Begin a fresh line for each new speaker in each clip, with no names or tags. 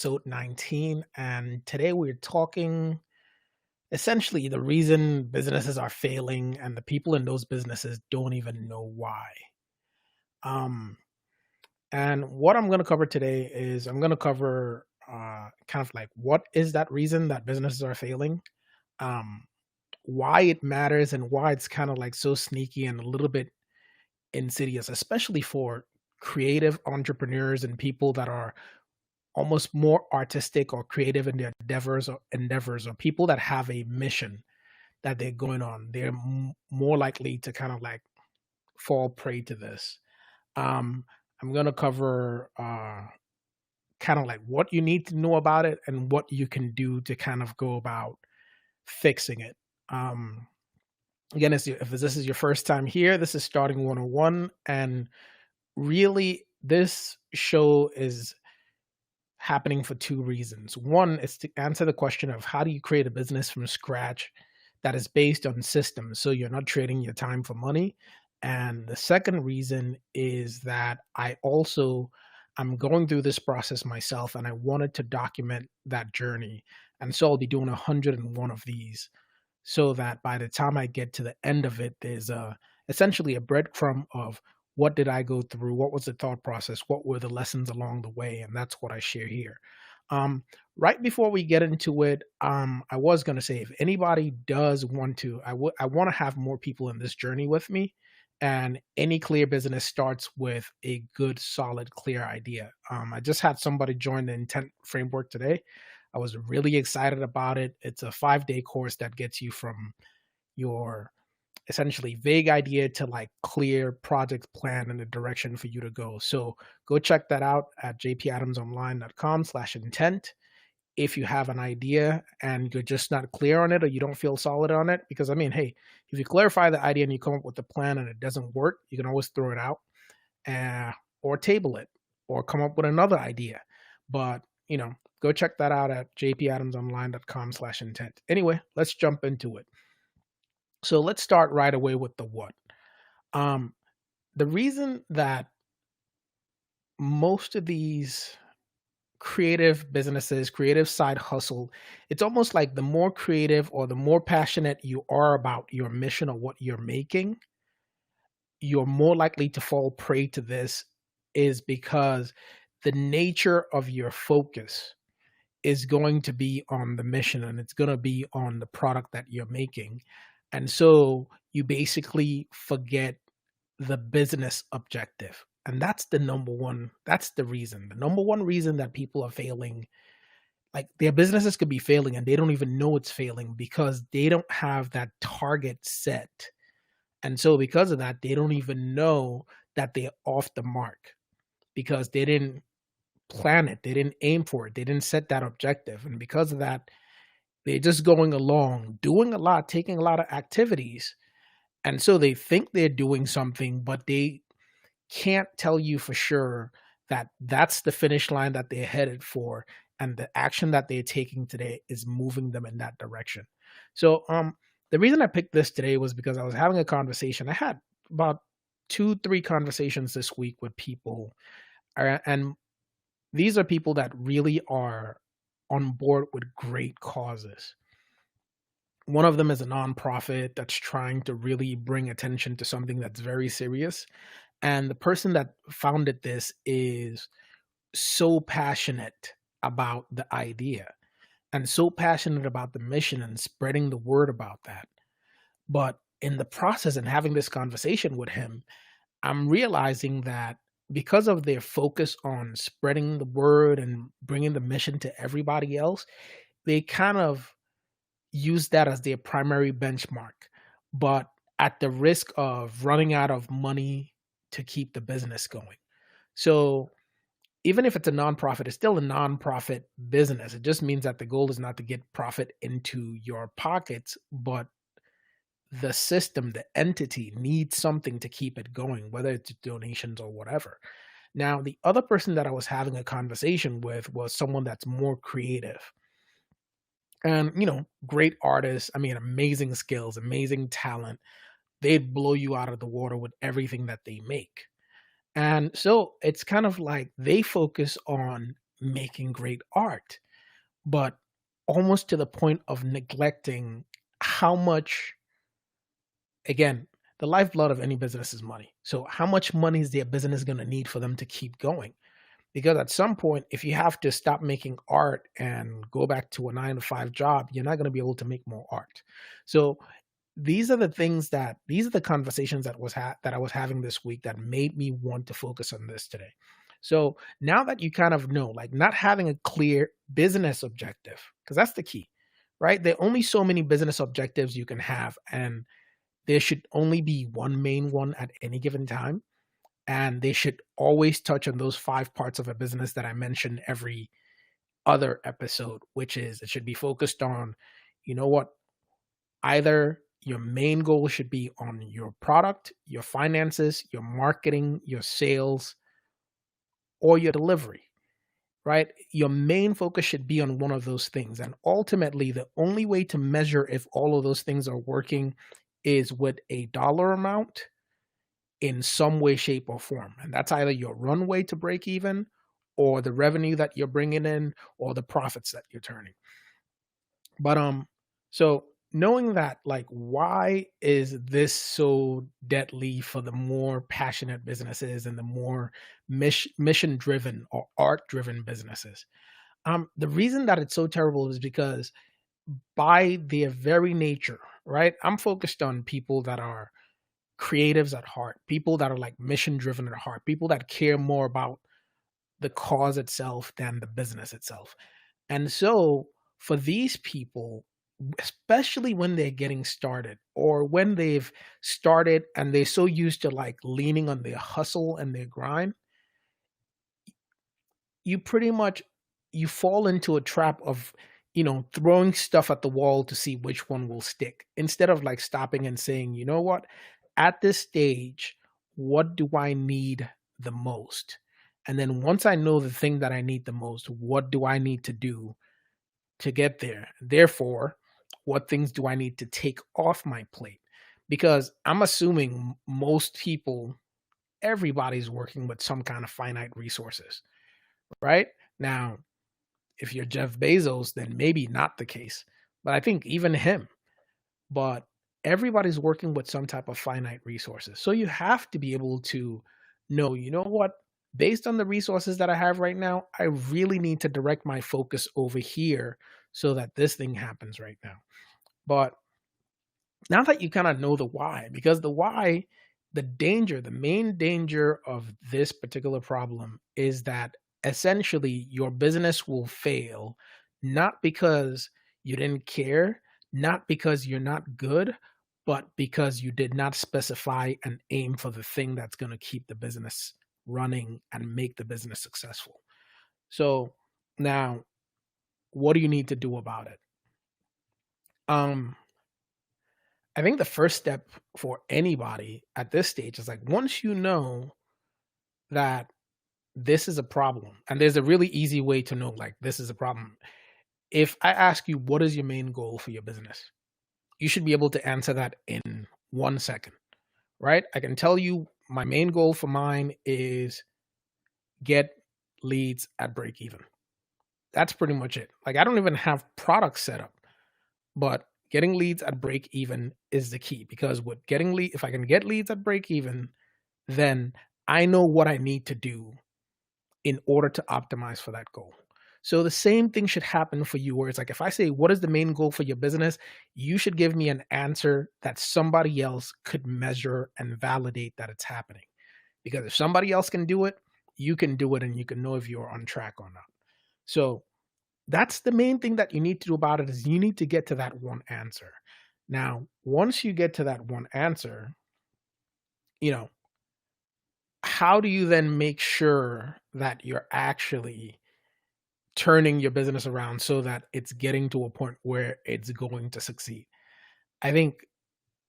episode 19. And today we're talking essentially the reason businesses are failing and the people in those businesses don't even know why. Um, and what I'm going to cover today is I'm going to cover kind of like what is that reason that businesses are failing, um, why it matters, and why it's kind of like so sneaky and a little bit insidious, especially for creative entrepreneurs and people that are almost more artistic or creative in their endeavors or people that have a mission that they're going on. They're more likely to kind of like fall prey to this. um I'm going to cover kind of like what you need to know about it and what you can do to kind of go about fixing it. um Again, if this is your first time here, this is Starting 101. And really, this show is happening for two reasons. One is to answer the question of how do you create a business from scratch that is based on systems so you're not trading your time for money. And the second reason is that I'm going through this process myself and I wanted to document that journey. And so I'll be doing 101 of these so that by the time I get to the end of it, there's essentially a breadcrumb of what did I go through, what was the thought process, what were the lessons along the way, and that's what I share here. Um, right before we get into it, I was going to say if anybody does want to, I want to have more people in this journey with me. And any clear business starts with a good, solid, clear idea. I just had somebody join the intent framework today. I was really excited about it. It's a 5-day course that gets you from your essentially vague idea to like clear project plan and the direction for you to go. So go check that out at jpadamsonline.com/intent. If you have an idea and you're just not clear on it or you don't feel solid on it, because I mean, hey, if you clarify the idea and you come up with a plan and it doesn't work, you can always throw it out, uh, or table it or come up with another idea. But, go check that out at jpadamsonline.com/intent. Anyway, let's jump into it. So let's start right away with the what. Um, the reason that most of these creative businesses, creative side hustle, it's almost like the more creative or the more passionate you are about your mission or what you're making, you're more likely to fall prey to this is because the nature of your focus is going to be on the mission and it's going to be on the product that you're making. And so you basically forget the business objective. And that's the number one, that's the reason. The number one reason that people are failing, like their businesses could be failing and they don't even know it's failing because they don't have that target set. And so because of that, they don't even know that they're off the mark because they didn't plan it, they didn't aim for it, they didn't set that objective. And because of that, they're just going along, doing a lot, taking a lot of activities. And so they think they're doing something, but they can't tell you for sure that that's the finish line that they're headed for. And the action that they're taking today is moving them in that direction. So, the reason I picked this today was because I was having a conversation. I had about 2, 3 conversations this week with people, and these are people that really are on board with great causes. One of them is a nonprofit that's trying to really bring attention to something that's very serious. And the person that founded this is so passionate about the idea and so passionate about the mission and spreading the word about that. But in the process and having this conversation with him, I'm realizing that because of their focus on spreading the word and bringing the mission to everybody else, they kind of use that as their primary benchmark, but at the risk of running out of money to keep the business going. So even if it's a nonprofit, it's still a nonprofit business. It just means that the goal is not to get profit into your pockets, but the system, the entity needs something to keep it going, whether it's donations or whatever. Now, the other person that I was having a conversation with was someone that's more creative and, great artists. I mean, amazing skills, amazing talent. They'd blow you out of the water with everything that they make. And so it's kind of like they focus on making great art, but almost to the point of neglecting how much, again, the lifeblood of any business is money. So how much money is their business going to need for them to keep going? Because at some point, if you have to stop making art and go back to a 9 to 5 job, you're not going to be able to make more art. So these are the conversations that I was having this week that made me want to focus on this today. So now that you kind of know, like, not having a clear business objective, because that's the key, right? There are only so many business objectives you can have, and there should only be one main one at any given time. And they should always touch on those 5 parts of a business that I mentioned every other episode, which is, it should be focused on, you know what, either your main goal should be on your product, your finances, your marketing, your sales, or your delivery, right? Your main focus should be on one of those things. And ultimately, the only way to measure if all of those things are working is with a dollar amount in some way, shape, or form. And that's either your runway to break even, or the revenue that you're bringing in, or the profits that you're turning. But so knowing that, like, why is this so deadly for the more passionate businesses and the more mission driven or art driven businesses? The reason that it's so terrible is because by their very nature, right? I'm focused on people that are creatives at heart, people that are like mission driven at heart, people that care more about the cause itself than the business itself. And so for these people, especially when they're getting started or when they've started and they're so used to like leaning on their hustle and their grind, you pretty much, you fall into a trap of, throwing stuff at the wall to see which one will stick, instead of like stopping and saying, you know what, at this stage, what do I need the most? And then once I know the thing that I need the most, what do I need to do to get there? Therefore, what things do I need to take off my plate? Because I'm assuming most people, everybody's working with some kind of finite resources, right? Now, if you're Jeff Bezos, then maybe not the case. But I think even him, but everybody's working with some type of finite resources. So you have to be able to know, you know what, based on the resources that I have right now, I really need to direct my focus over here so that this thing happens right now. But now that you kind of know the why, because the why, the main danger of this particular problem is that essentially your business will fail, not because you didn't care, not because you're not good, but because you did not specify and aim for the thing that's going to keep the business running and make the business successful. So now, what do you need to do about it? Um, I think the first step for anybody at this stage is like, once you know that this is a problem, and there's a really easy way to know like this is a problem. If I ask you, what is your main goal for your business? You should be able to answer that in 1 second, right? I can tell you my main goal for mine is get leads at break even. That's pretty much it. Like, I don't even have products set up, but getting leads at break even is the key, because with getting if I can get leads at break even, then I know what I need to do in order to optimize for that goal. So the same thing should happen for you, where it's like, if I say, what is the main goal for your business? You should give me an answer that somebody else could measure and validate that it's happening. Because if somebody else can do it, you can do it, and you can know if you're on track or not. So that's the main thing that you need to do about it, is you need to get to that one answer. Now, once you get to that one answer, how do you then make sure that you're actually turning your business around so that it's getting to a point where it's going to succeed? I think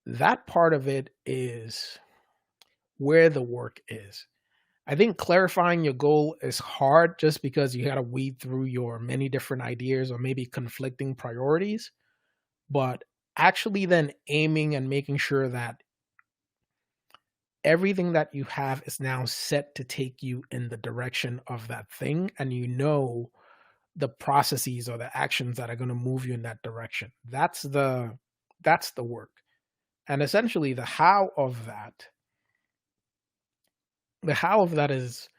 that part of it is where the work is. I think clarifying your goal is hard just because you got to weed through your many different ideas or maybe conflicting priorities. But actually then aiming and making sure that everything that you have is now set to take you in the direction of that thing, and you know the processes or the actions that are going to move you in that direction. That's the work. And essentially the how of that is,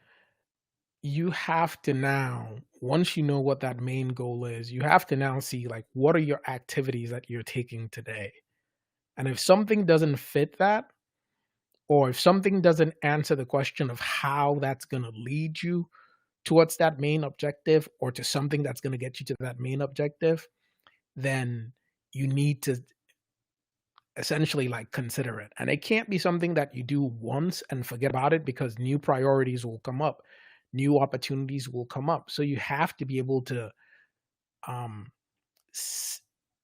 you have to now, once you know what that main goal is, you have to now see like what are your activities that you're taking today. And if something doesn't fit that, or if something doesn't answer the question of how that's going to lead you towards that main objective, or to something that's going to get you to that main objective, then you need to essentially like consider it. And it can't be something that you do once and forget about it, because new priorities will come up, new opportunities will come up. So you have to be able to um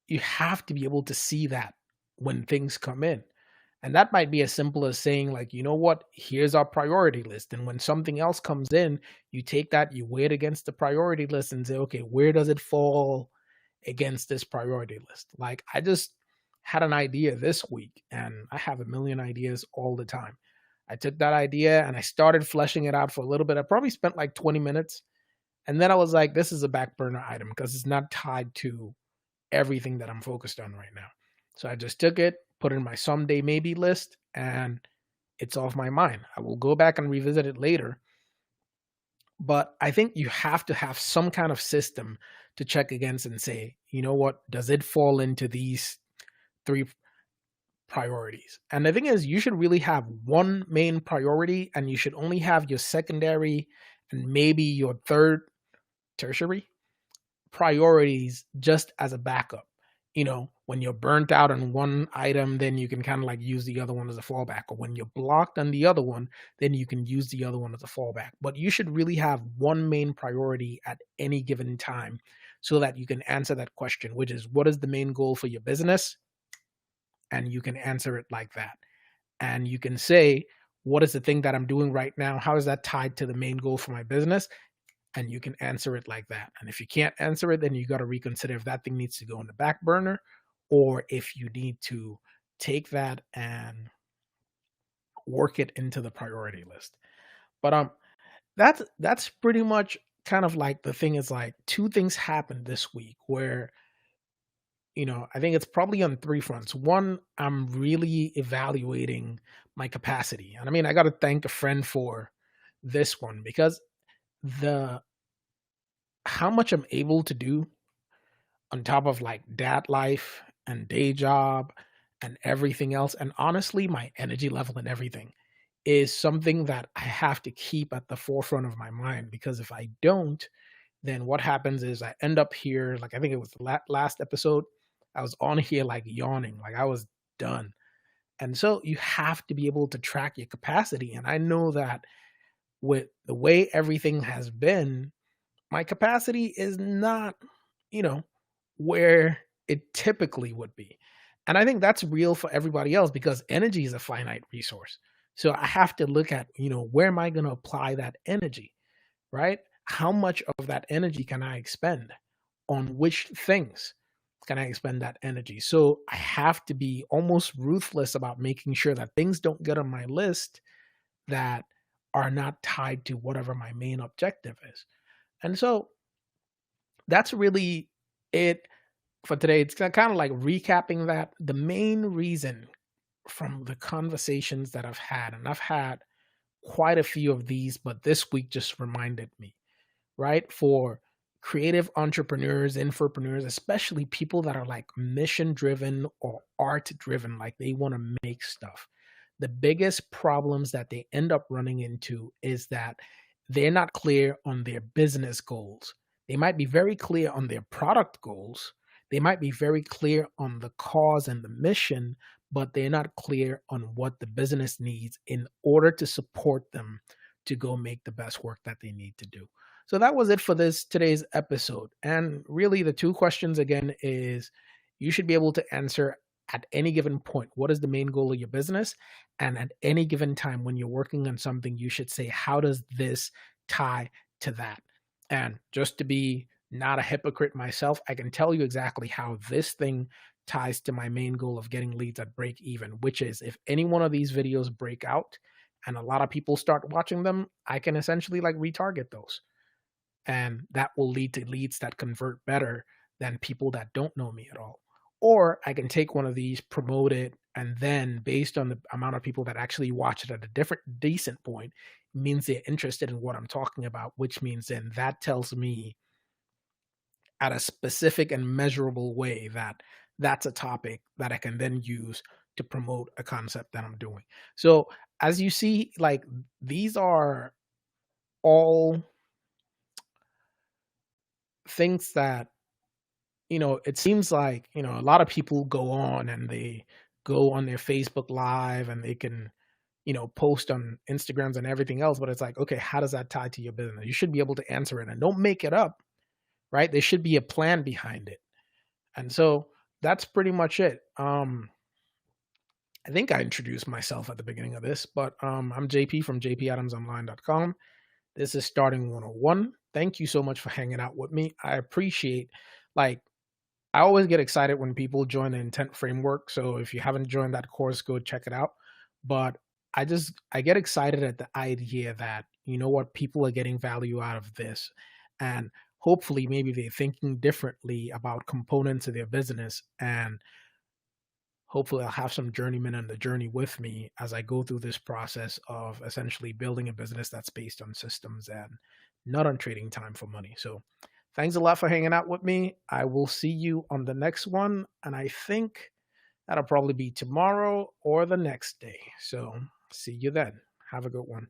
you have to be able to see that when things come in. And that might be as simple as saying, like, you know what, here's our priority list. And when something else comes in, you take that, you weigh it against the priority list and say, okay, where does it fall against this priority list? Like, I just had an idea this week, and I have a million ideas all the time. I took that idea and I started fleshing it out for a little bit. I probably spent like 20 minutes. And then I was like, this is a back burner item because it's not tied to everything that I'm focused on right now. So I just took it, put it in my someday maybe list, and it's off my mind. I will go back and revisit it later. But I think you have to have some kind of system to check against and say, you know what, does it fall into these three priorities? And the thing is, you should really have one main priority, and you should only have your secondary and maybe your third, tertiary priorities just as a backup. When you're burnt out on one item, then you can kind of like use the other one as a fallback. Or when you're blocked on the other one, then you can use the other one as a fallback. But you should really have one main priority at any given time, so that you can answer that question, which is, what is the main goal for your business? And you can answer it like that. And you can say, what is the thing that I'm doing right now? How is that tied to the main goal for my business? And you can answer it like that. And if you can't answer it, then you got to reconsider if that thing needs to go on the back burner, or if you need to take that and work it into the priority list. But that's pretty much kind of like the thing is, like, two things happened this week where, I think it's probably on three fronts. One, I'm really evaluating my capacity. And I mean, I got to thank a friend for this one, because the how much I'm able to do on top of like dad life and day job and everything else, and honestly, my energy level and everything, is something that I have to keep at the forefront of my mind. Because if I don't, then what happens is I end up here, like I think it was the last episode, I was on here like yawning, like I was done. And so you have to be able to track your capacity. And I know that with the way everything has been, my capacity is not, you know, where it typically would be. And I think that's real for everybody else, because energy is a finite resource. So I have to look at, where am I going to apply that energy, right? How much of that energy can I expend? On which things can I expend that energy? So I have to be almost ruthless about making sure that things don't get on my list that are not tied to whatever my main objective is. And so that's really it for today. It's kind of like recapping that. The main reason from the conversations that I've had, and I've had quite a few of these, but this week just reminded me, right? For creative entrepreneurs, infopreneurs, especially people that are like mission driven or art driven, like they want to make stuff. The biggest problems that they end up running into is that they're not clear on their business goals. They might be very clear on their product goals. They might be very clear on the cause and the mission, but they're not clear on what the business needs in order to support them to go make the best work that they need to do. So that was it for today's episode. And really the two questions again is, you should be able to answer at any given point, what is the main goal of your business? And at any given time when you're working on something, you should say, how does this tie to that? And just to be not a hypocrite myself, I can tell you exactly how this thing ties to my main goal of getting leads at break even, which is if any one of these videos break out and a lot of people start watching them, I can essentially like retarget those. And that will lead to leads that convert better than people that don't know me at all. Or I can take one of these, promote it, and then based on the amount of people that actually watch it at a different decent point, means they're interested in what I'm talking about, which means then that tells me at a specific and measurable way that that's a topic that I can then use to promote a concept that I'm doing. So as you see, like these are all things that, it seems like, a lot of people go on and they go on their Facebook Live and they can, post on Instagrams and everything else, but it's like, okay, how does that tie to your business? You should be able to answer it and don't make it up, right? There should be a plan behind it. And so that's pretty much it. I think I introduced myself at the beginning of this, but I'm JP from jpadamsonline.com. This is Starting 101. Thank you so much for hanging out with me. I appreciate, like, I always get excited when people join the intent framework. So if you haven't joined that course, go check it out. But I get excited at the idea that, what, people are getting value out of this. And hopefully maybe they're thinking differently about components of their business. And hopefully I'll have some journeymen on the journey with me as I go through this process of essentially building a business that's based on systems and not on trading time for money. So thanks a lot for hanging out with me. I will see you on the next one. And I think that'll probably be tomorrow or the next day. So see you then. Have a good one.